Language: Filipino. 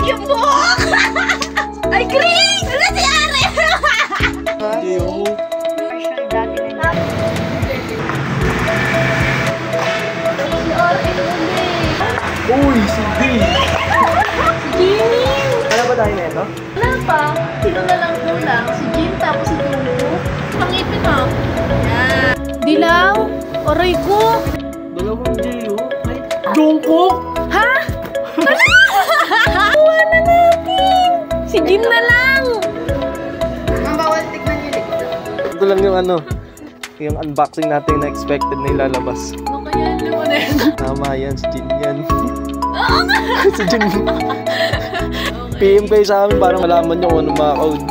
yung buhok! Ay, green! Ano si Ari? Iyo. Marshall dati na yun. Si Ari uli. Uy, sige! Jimmy! Ano ba tayo na ito? Wala pa. Sino na lang kulang? Si Jim tapos si Lulu. Pangipin mo. Yan. Dilaw? Aray ko! Dalawang J.O. Ay, Jungkook! Ha? Kuha na natin! Si Jim na lang! Ang bawal tignan yung likod. Ito lang yung ano, yung unboxing natin na expected na ilalabas. Ano kaya naman eh? Tama yan, si Jin yan. Si Jin. PM kayo sa amin para malaman nyo kung ano mga code.